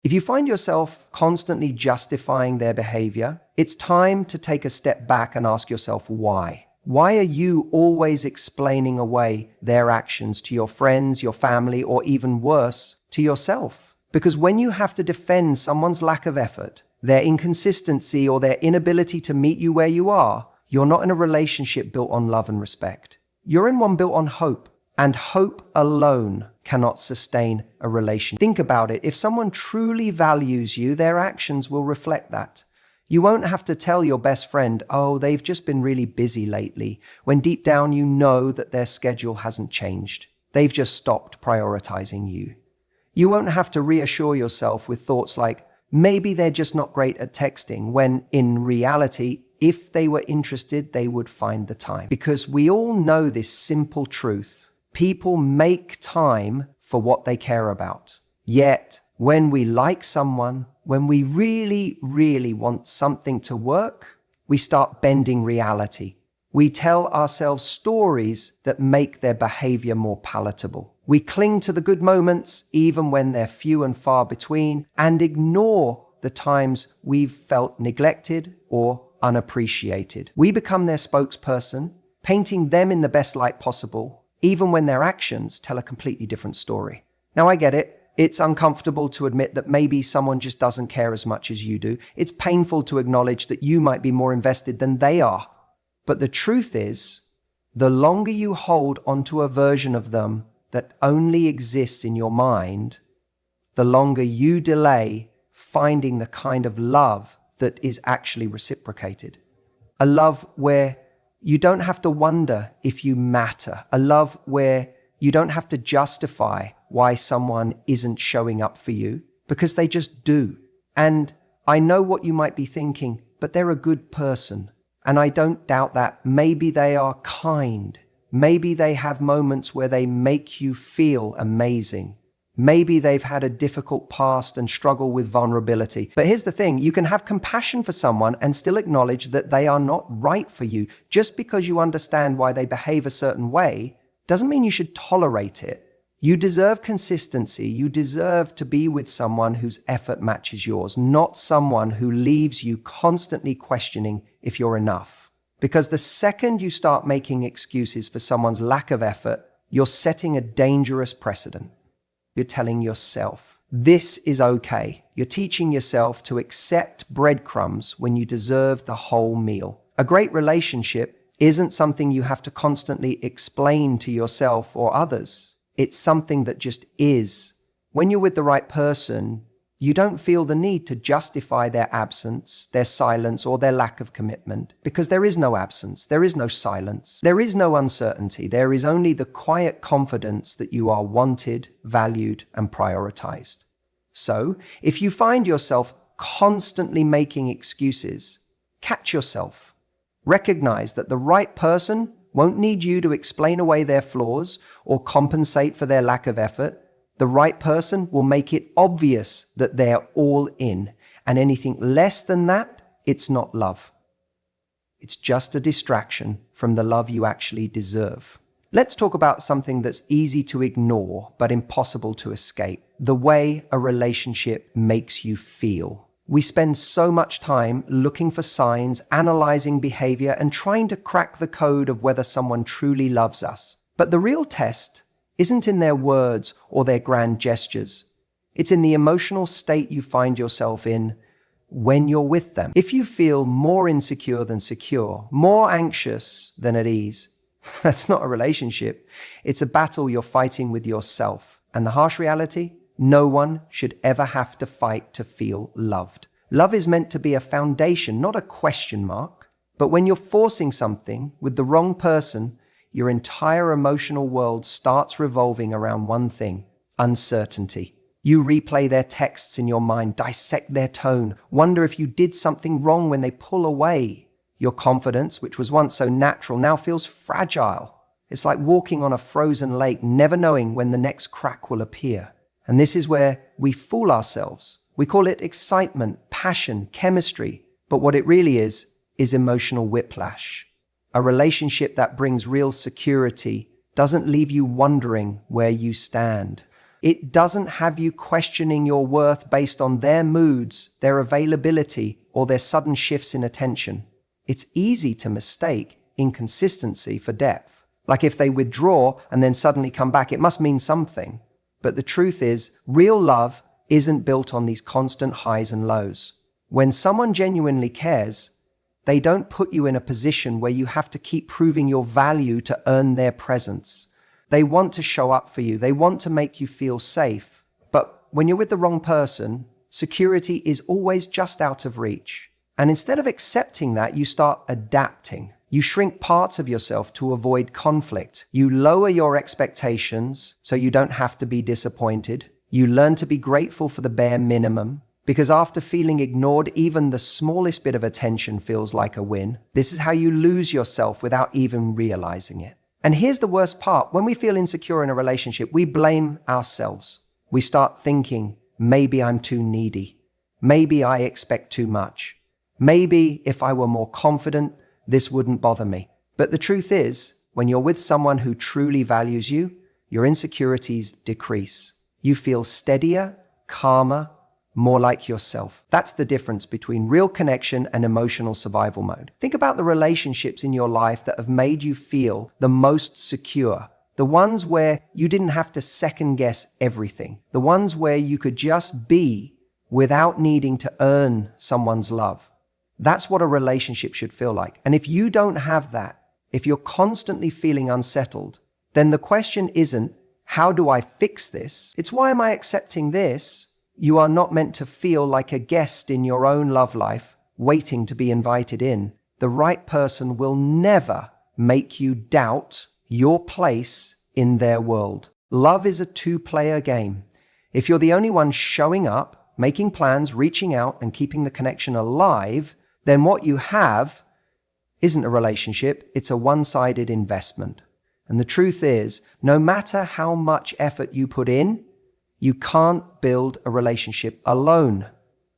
If you find yourself constantly justifying their behavior, it's time to take a step back and ask yourself why. Why are you always explaining away their actions to your friends, your family, or even worse, to yourself? Because when you have to defend someone's lack of effort, their inconsistency, or their inability to meet you where you are, you're not in a relationship built on love and respect. You're in one built on hope, and hope alone cannot sustain a relationship. Think about it. If someone truly values you, their actions will reflect that. You won't have to tell your best friend, oh, they've just been really busy lately, when deep down you know that their schedule hasn't changed. They've just stopped prioritizing you. You won't have to reassure yourself with thoughts like, maybe they're just not great at texting, when in reality, if they were interested, they would find the time. Because we all know this simple truth. People make time for what they care about. Yet, when we like someone, when we really, really want something to work, we start bending reality. We tell ourselves stories that make their behavior more palatable. We cling to the good moments, even when they're few and far between, and ignore the times we've felt neglected or unappreciated. We become their spokesperson, painting them in the best light possible, even when their actions tell a completely different story. Now, I get it. It's uncomfortable to admit that maybe someone just doesn't care as much as you do. It's painful to acknowledge that you might be more invested than they are. But the truth is, the longer you hold onto a version of them that only exists in your mind, the longer you delay finding the kind of love that is actually reciprocated. A love where you don't have to wonder if you matter. A love where you don't have to justify why someone isn't showing up for you, because they just do. And I know what you might be thinking, but they're a good person. And I don't doubt that. Maybe they are kind. Maybe they have moments where they make you feel amazing. Maybe they've had a difficult past and struggle with vulnerability. But here's the thing, you can have compassion for someone and still acknowledge that they are not right for you. Just because you understand why they behave a certain way doesn't mean you should tolerate it. You deserve consistency. You deserve to be with someone whose effort matches yours, not someone who leaves you constantly questioning if you're enough. Because the second you start making excuses for someone's lack of effort, you're setting a dangerous precedent. You're telling yourself, this is okay. You're teaching yourself to accept breadcrumbs when you deserve the whole meal. A great relationship isn't something you have to constantly explain to yourself or others. It's something that just is. When you're with the right person, you don't feel the need to justify their absence, their silence, or their lack of commitment, because there is no absence, there is no silence, there is no uncertainty. There is only the quiet confidence that you are wanted, valued, and prioritized. So, if you find yourself constantly making excuses, catch yourself. Recognize that the right person won't need you to explain away their flaws or compensate for their lack of effort. The right person will make it obvious that they're all in, and anything less than that, it's not love. It's just a distraction from the love you actually deserve. Let's talk about something that's easy to ignore but impossible to escape: the way a relationship makes you feel. We spend so much time looking for signs, analyzing behavior, and trying to crack the code of whether someone truly loves us. But the real test isn't in their words or their grand gestures. It's in the emotional state you find yourself in when you're with them. If you feel more insecure than secure, more anxious than at ease, that's not a relationship. It's a battle you're fighting with yourself. And the harsh reality? No one should ever have to fight to feel loved. Love is meant to be a foundation, not a question mark. But when you're forcing something with the wrong person, your entire emotional world starts revolving around one thing: uncertainty. You replay their texts in your mind, dissect their tone, wonder if you did something wrong when they pull away. Your confidence, which was once so natural, now feels fragile. It's like walking on a frozen lake, never knowing when the next crack will appear. And this is where we fool ourselves. We call it excitement, passion, chemistry. But what it really is emotional whiplash. A relationship that brings real security doesn't leave you wondering where you stand. It doesn't have you questioning your worth based on their moods, their availability, or their sudden shifts in attention. It's easy to mistake inconsistency for depth. Like if they withdraw and then suddenly come back, it must mean something. But the truth is, real love isn't built on these constant highs and lows. When someone genuinely cares, they don't put you in a position where you have to keep proving your value to earn their presence. They want to show up for you. They want to make you feel safe. But when you're with the wrong person, security is always just out of reach. And instead of accepting that, you start adapting. You shrink parts of yourself to avoid conflict. You lower your expectations so you don't have to be disappointed. You learn to be grateful for the bare minimum, because after feeling ignored, even the smallest bit of attention feels like a win. This is how you lose yourself without even realizing it. And here's the worst part. When we feel insecure in a relationship, we blame ourselves. We start thinking, maybe I'm too needy. Maybe I expect too much. Maybe if I were more confident, this wouldn't bother me. But the truth is, when you're with someone who truly values you, your insecurities decrease. You feel steadier, calmer, more like yourself. That's the difference between real connection and emotional survival mode. Think about the relationships in your life that have made you feel the most secure. The ones where you didn't have to second guess everything. The ones where you could just be without needing to earn someone's love. That's what a relationship should feel like. And if you don't have that, if you're constantly feeling unsettled, then the question isn't, how do I fix this? It's, why am I accepting this? You are not meant to feel like a guest in your own love life, waiting to be invited in. The right person will never make you doubt your place in their world. Love is a two-player game. If you're the only one showing up, making plans, reaching out, and keeping the connection alive, then what you have isn't a relationship, it's a one-sided investment. And the truth is, no matter how much effort you put in, you can't build a relationship alone.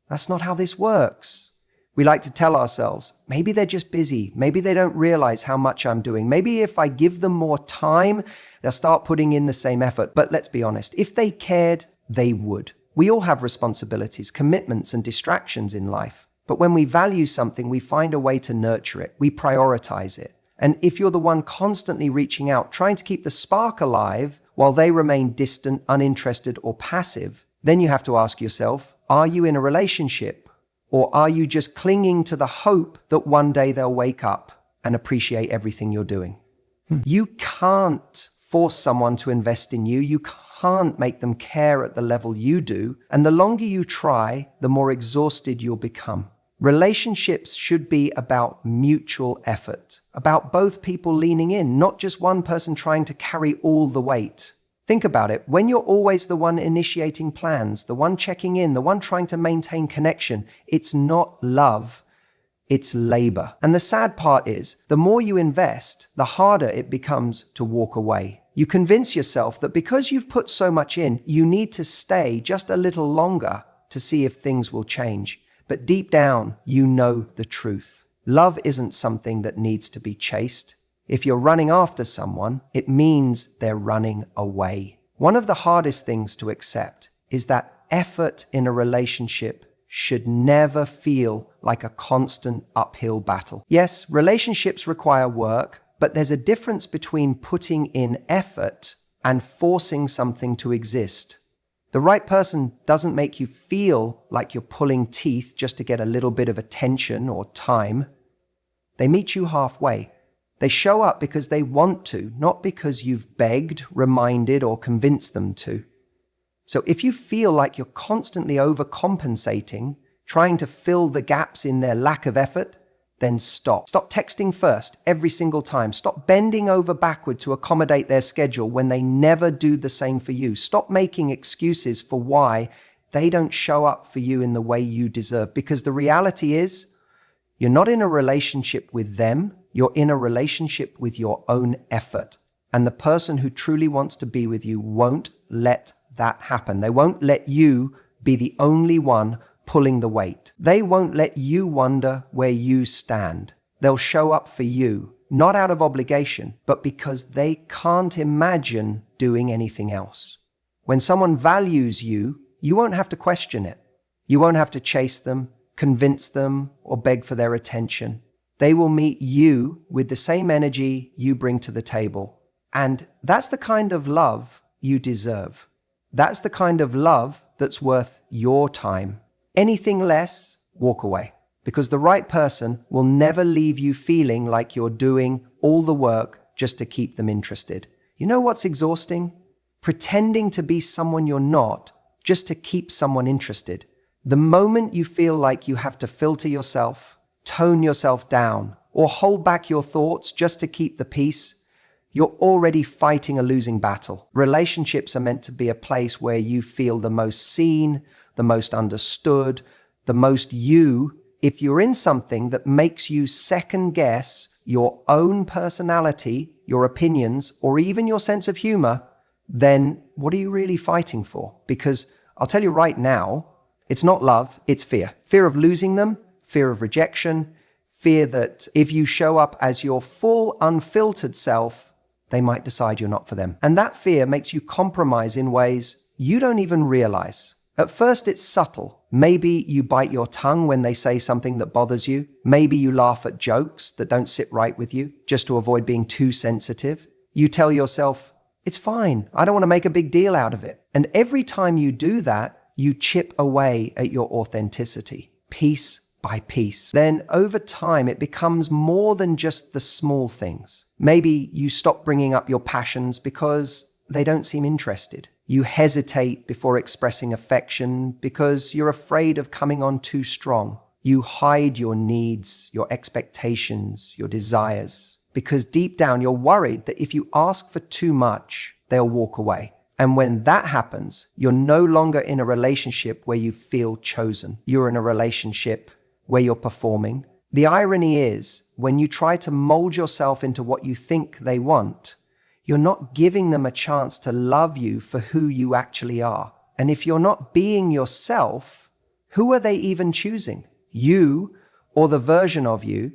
That's not how this works. We like to tell ourselves, maybe they're just busy. Maybe they don't realize how much I'm doing. Maybe if I give them more time, they'll start putting in the same effort. But let's be honest, if they cared, they would. We all have responsibilities, commitments, and distractions in life. But when we value something, we find a way to nurture it. We prioritize it. And if you're the one constantly reaching out, trying to keep the spark alive while they remain distant, uninterested, or passive, then you have to ask yourself, are you in a relationship? Or are you just clinging to the hope that one day they'll wake up and appreciate everything you're doing? You can't force someone to invest in you. You can't make them care at the level you do. And the longer you try, the more exhausted you'll become. Relationships should be about mutual effort, about both people leaning in, not just one person trying to carry all the weight. Think about it. When you're always the one initiating plans, the one checking in, the one trying to maintain connection, it's not love, it's labor. And the sad part is, the more you invest, the harder it becomes to walk away. You convince yourself that because you've put so much in, you need to stay just a little longer to see if things will change. But deep down, you know the truth. Love isn't something that needs to be chased. If you're running after someone, it means they're running away. One of the hardest things to accept is that effort in a relationship should never feel like a constant uphill battle. Yes, relationships require work, but there's a difference between putting in effort and forcing something to exist. The right person doesn't make you feel like you're pulling teeth just to get a little bit of attention or time. They meet you halfway. They show up because they want to, not because you've begged, reminded, or convinced them to. So if you feel like you're constantly overcompensating, trying to fill the gaps in their lack of effort, then stop. Stop texting first every single time. Stop bending over backward to accommodate their schedule when they never do the same for you. Stop making excuses for why they don't show up for you in the way you deserve. Because the reality is, you're not in a relationship with them, you're in a relationship with your own effort. And the person who truly wants to be with you won't let that happen. They won't let you be the only one pulling the weight. They won't let you wonder where you stand. They'll show up for you, not out of obligation, but because they can't imagine doing anything else. When someone values you, you won't have to question it. You won't have to chase them, convince them, or beg for their attention. They will meet you with the same energy you bring to the table. And that's the kind of love you deserve. That's the kind of love that's worth your time. Anything less, walk away. Because the right person will never leave you feeling like you're doing all the work just to keep them interested. You know what's exhausting? Pretending to be someone you're not just to keep someone interested. The moment you feel like you have to filter yourself, tone yourself down, or hold back your thoughts just to keep the peace, you're already fighting a losing battle. Relationships are meant to be a place where you feel the most seen, the most understood, the most you. If you're in something that makes you second guess your own personality, your opinions, or even your sense of humor, then what are you really fighting for? Because I'll tell you right now, it's not love, it's fear. Fear of losing them, fear of rejection, fear that if you show up as your full, unfiltered self, they might decide you're not for them. And that fear makes you compromise in ways you don't even realize. At first, it's subtle. Maybe you bite your tongue when they say something that bothers you. Maybe you laugh at jokes that don't sit right with you, just to avoid being too sensitive. You tell yourself, it's fine, I don't want to make a big deal out of it. And every time you do that, you chip away at your authenticity, piece by piece. Then over time, it becomes more than just the small things. Maybe you stop bringing up your passions because they don't seem interested. You hesitate before expressing affection because you're afraid of coming on too strong. You hide your needs, your expectations, your desires, because deep down you're worried that if you ask for too much, they'll walk away. And when that happens, you're no longer in a relationship where you feel chosen. You're in a relationship where you're performing. The irony is, when you try to mold yourself into what you think they want, you're not giving them a chance to love you for who you actually are. And if you're not being yourself, who are they even choosing? You or the version of you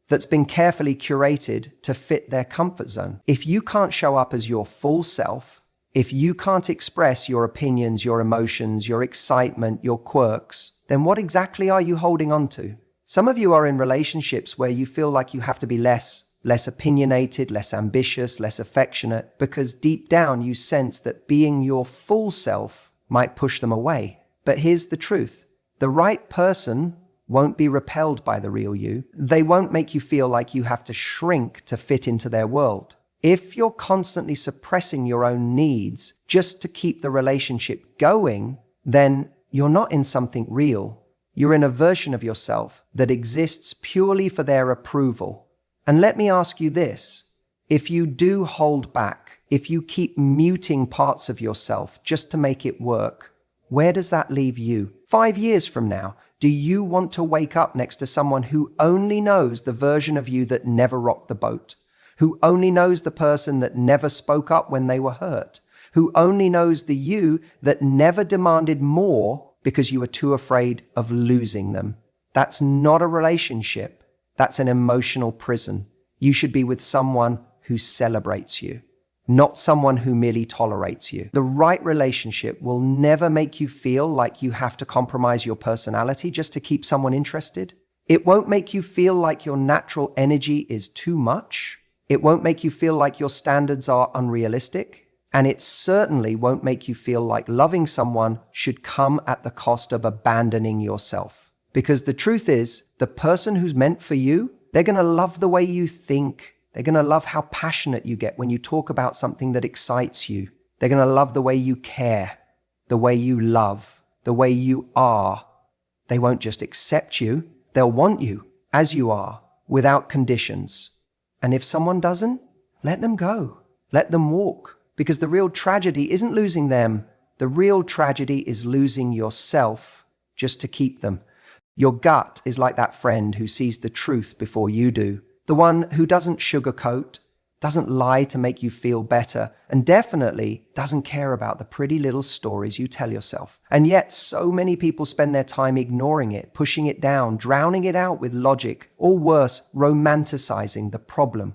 that's been carefully curated to fit their comfort zone? If you can't show up as your full self, if you can't express your opinions, your emotions, your excitement, your quirks, then what exactly are you holding on to? Some of you are in relationships where you feel like you have to be less opinionated, less ambitious, less affectionate, because deep down you sense that being your full self might push them away. But here's the truth. The right person won't be repelled by the real you. They won't make you feel like you have to shrink to fit into their world. If you're constantly suppressing your own needs just to keep the relationship going, then you're not in something real. You're in a version of yourself that exists purely for their approval. And let me ask you this. If you do hold back, if you keep muting parts of yourself just to make it work, where does that leave you? 5 years from now, do you want to wake up next to someone who only knows the version of you that never rocked the boat? Who only knows the person that never spoke up when they were hurt? Who only knows the you that never demanded more because you were too afraid of losing them? That's not a relationship. That's an emotional prison. You should be with someone who celebrates you, not someone who merely tolerates you. The right relationship will never make you feel like you have to compromise your personality just to keep someone interested. It won't make you feel like your natural energy is too much. It won't make you feel like your standards are unrealistic. And it certainly won't make you feel like loving someone should come at the cost of abandoning yourself. Because the truth is, the person who's meant for you, they're going to love the way you think. They're going to love how passionate you get when you talk about something that excites you. They're going to love the way you care, the way you love, the way you are. They won't just accept you. They'll want you as you are, without conditions. And if someone doesn't, let them go. Let them walk. Because the real tragedy isn't losing them. The real tragedy is losing yourself just to keep them. Your gut is like that friend who sees the truth before you do. The one who doesn't sugarcoat, doesn't lie to make you feel better, and definitely doesn't care about the pretty little stories you tell yourself. And yet so many people spend their time ignoring it, pushing it down, drowning it out with logic, or worse, romanticizing the problem.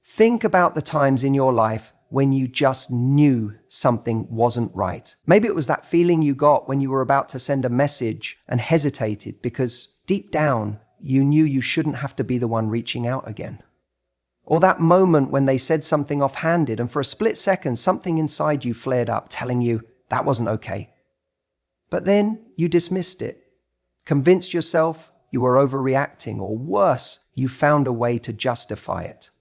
Think about the times in your life when you just knew something wasn't right. Maybe it was that feeling you got when you were about to send a message and hesitated because deep down you knew you shouldn't have to be the one reaching out again. Or that moment when they said something offhanded and for a split second something inside you flared up telling you that wasn't okay. But then you dismissed it, convinced yourself you were overreacting, or worse, you found a way to justify it.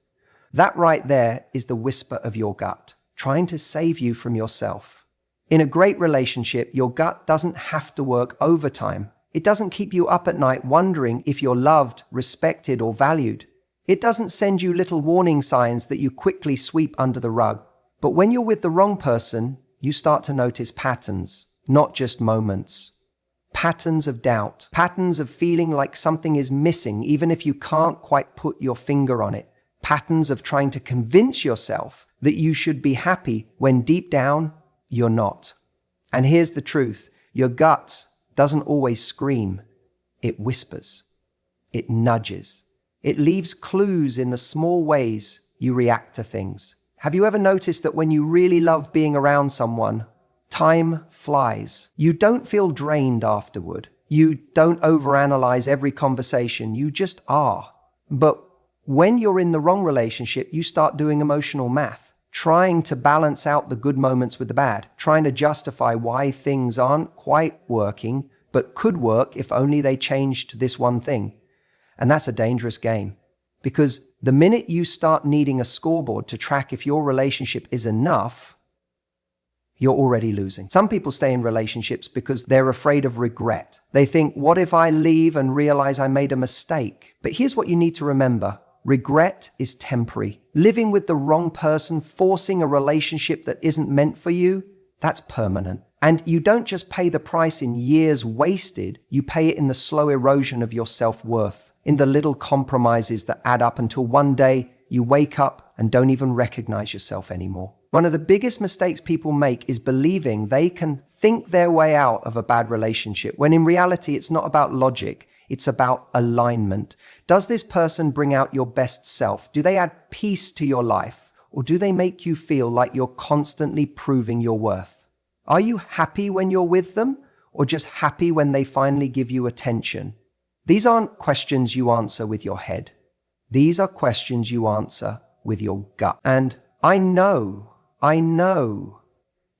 That right there is the whisper of your gut, trying to save you from yourself. In a great relationship, your gut doesn't have to work overtime. It doesn't keep you up at night wondering if you're loved, respected, or valued. It doesn't send you little warning signs that you quickly sweep under the rug. But when you're with the wrong person, you start to notice patterns, not just moments. Patterns of doubt, patterns of feeling like something is missing even if you can't quite put your finger on it. Patterns of trying to convince yourself that you should be happy when deep down, you're not. And here's the truth, your gut doesn't always scream. It whispers. It nudges. It leaves clues in the small ways you react to things. Have you ever noticed that when you really love being around someone, time flies? You don't feel drained afterward. You don't overanalyze every conversation. You just are. But when you're in the wrong relationship, you start doing emotional math, trying to balance out the good moments with the bad, trying to justify why things aren't quite working, but could work if only they changed this one thing. And that's a dangerous game, because the minute you start needing a scoreboard to track if your relationship is enough, you're already losing. Some people stay in relationships because they're afraid of regret. They think, what if I leave and realize I made a mistake? But here's what you need to remember. Regret is temporary. Living with the wrong person, forcing a relationship that isn't meant for you, that's permanent. And you don't just pay the price in years wasted, you pay it in the slow erosion of your self-worth, in the little compromises that add up until one day you wake up and don't even recognize yourself anymore. One of the biggest mistakes people make is believing they can think their way out of a bad relationship, when in reality it's not about logic, it's about alignment. Does this person bring out your best self? Do they add peace to your life? Or do they make you feel like you're constantly proving your worth? Are you happy when you're with them, or just happy when they finally give you attention? These aren't questions you answer with your head. These are questions you answer with your gut. And I know.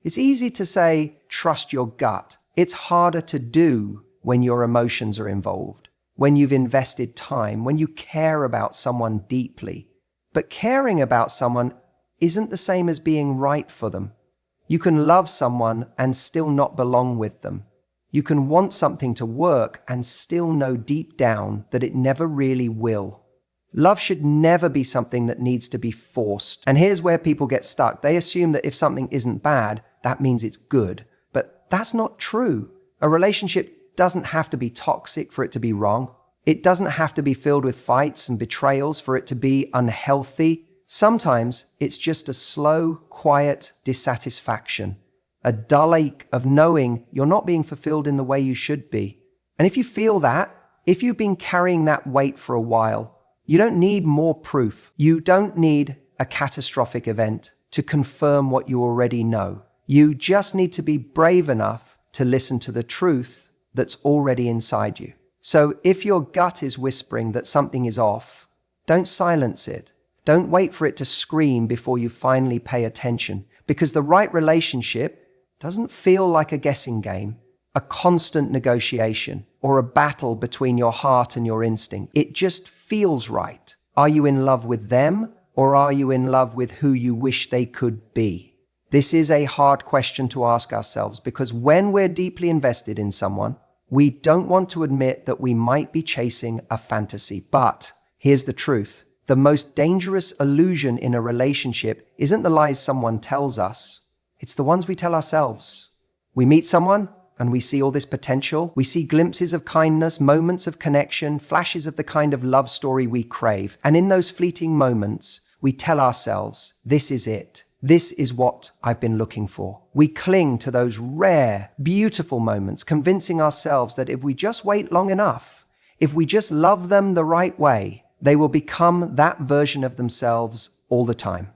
It's easy to say, trust your gut. It's harder to do when your emotions are involved, when you've invested time, when you care about someone deeply. But caring about someone isn't the same as being right for them. You can love someone and still not belong with them. You can want something to work and still know deep down that it never really will. Love should never be something that needs to be forced. And here's where people get stuck. They assume that if something isn't bad, that means it's good. But that's not true. A relationship doesn't have to be toxic for it to be wrong. It doesn't have to be filled with fights and betrayals for it to be unhealthy. Sometimes it's just a slow, quiet dissatisfaction, a dull ache of knowing you're not being fulfilled in the way you should be. And if you feel that, if you've been carrying that weight for a while, you don't need more proof. You don't need a catastrophic event to confirm what you already know. You just need to be brave enough to listen to the truth that's already inside you. So if your gut is whispering that something is off, don't silence it. Don't wait for it to scream before you finally pay attention, because the right relationship doesn't feel like a guessing game, a constant negotiation, or a battle between your heart and your instinct. It just feels right. Are you in love with them, or are you in love with who you wish they could be? This is a hard question to ask ourselves, because when we're deeply invested in someone, we don't want to admit that we might be chasing a fantasy. But here's the truth. The most dangerous illusion in a relationship isn't the lies someone tells us. It's the ones we tell ourselves. We meet someone and we see all this potential. We see glimpses of kindness, moments of connection, flashes of the kind of love story we crave. And in those fleeting moments, we tell ourselves, this is it. This is what I've been looking for. We cling to those rare, beautiful moments, convincing ourselves that if we just wait long enough, if we just love them the right way, they will become that version of themselves all the time.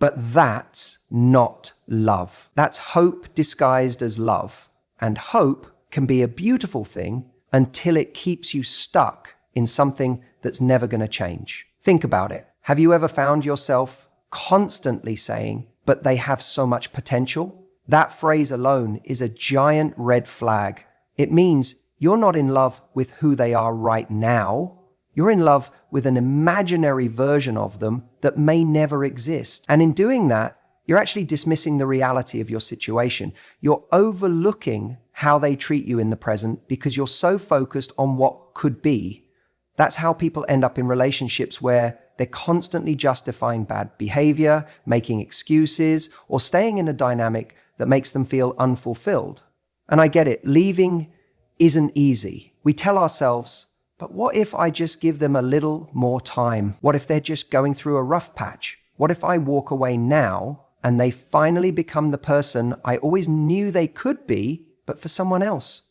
But that's not love. That's hope disguised as love. And hope can be a beautiful thing until it keeps you stuck in something that's never going to change. Think about it. Have you ever found yourself constantly saying, but they have so much potential? That phrase alone is a giant red flag. It means you're not in love with who they are right now. You're in love with an imaginary version of them that may never exist. And in doing that, you're actually dismissing the reality of your situation. You're overlooking how they treat you in the present because you're so focused on what could be. That's how people end up in relationships where they're constantly justifying bad behavior, making excuses, or staying in a dynamic that makes them feel unfulfilled. And I get it, leaving isn't easy. We tell ourselves, but what if I just give them a little more time? What if they're just going through a rough patch? What if I walk away now and they finally become the person I always knew they could be, but for someone else?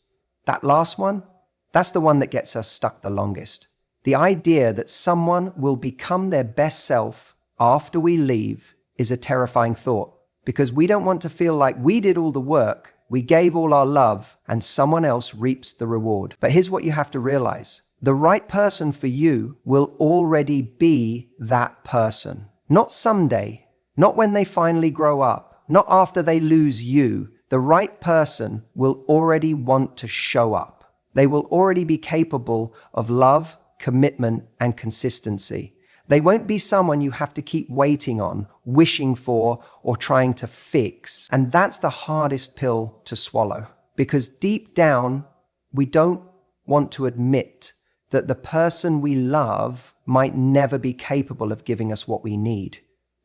That last one, that's the one that gets us stuck the longest. The idea that someone will become their best self after we leave is a terrifying thought because we don't want to feel like we did all the work, we gave all our love, and someone else reaps the reward. But here's what you have to realize. The right person for you will already be that person. Not someday, not when they finally grow up, not after they lose you. The right person will already want to show up. They will already be capable of love, commitment, and consistency. They won't be someone you have to keep waiting on, wishing for, or trying to fix. And that's the hardest pill to swallow. Because deep down, we don't want to admit that the person we love might never be capable of giving us what we need.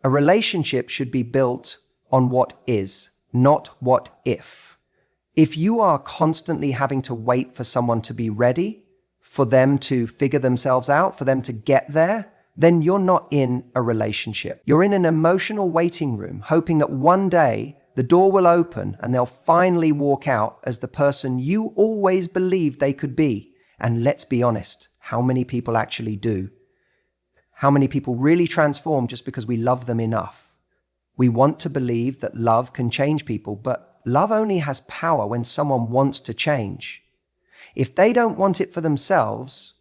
A relationship should be built on what is, not what if. If you are constantly having to wait for someone to be ready, for them to figure themselves out, for them to get there, then you're not in a relationship. You're in an emotional waiting room, hoping that one day the door will open and they'll finally walk out as the person you always believed they could be. And let's be honest, how many people actually do? How many people really transform just because we love them enough? We want to believe that love can change people, but love only has power when someone wants to change. If they don't want it for themselves,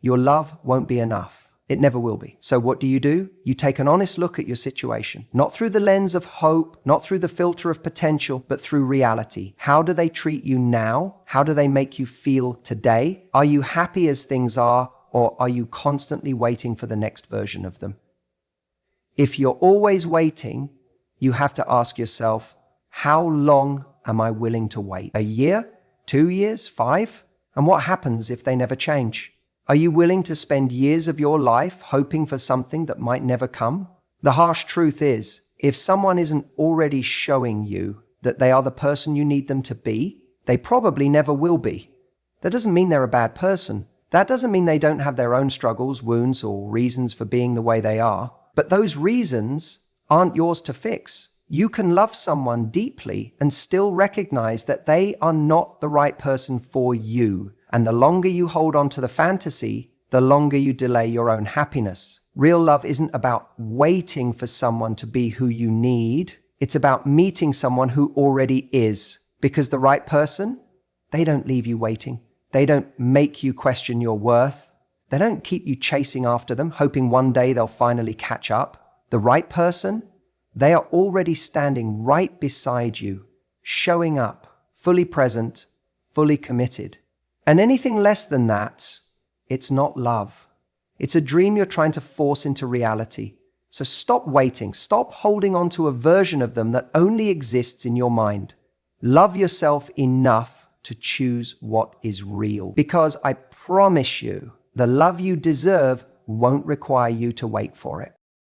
your love won't be enough. It never will be. So what do? You take an honest look at your situation, not through the lens of hope, not through the filter of potential, but through reality. How do they treat you now? How do they make you feel today? Are you happy as things are, or are you constantly waiting for the next version of them? If you're always waiting, you have to ask yourself, how long am I willing to wait? A year? 2 years? 5? And what happens if they never change? Are you willing to spend years of your life hoping for something that might never come? The harsh truth is, if someone isn't already showing you that they are the person you need them to be, they probably never will be. That doesn't mean they're a bad person. That doesn't mean they don't have their own struggles, wounds, or reasons for being the way they are. But those reasons aren't yours to fix. You can love someone deeply and still recognize that they are not the right person for you. And the longer you hold on to the fantasy, the longer you delay your own happiness. Real love isn't about waiting for someone to be who you need. It's about meeting someone who already is. Because the right person, they don't leave you waiting. They don't make you question your worth. They don't keep you chasing after them, hoping one day they'll finally catch up. The right person, they are already standing right beside you, showing up, fully present, fully committed. And anything less than that, it's not love. It's a dream you're trying to force into reality. So stop waiting. Stop holding on to a version of them that only exists in your mind. Love yourself enough to choose what is real. Because I promise you, the love you deserve won't require you to wait for it.